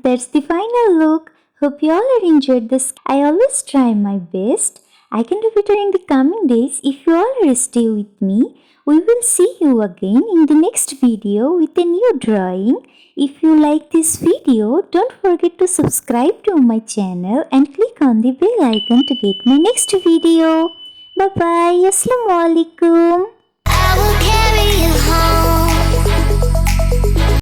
that's the final look. Hope you all have enjoyed this. I always try my best. I can do better in the coming days if you all stay with me. We will see you again in the next video with a new drawing. If you like this video, don't forget to subscribe to my channel and click on the bell icon to get my next video. Bye bye. Assalamualaikum.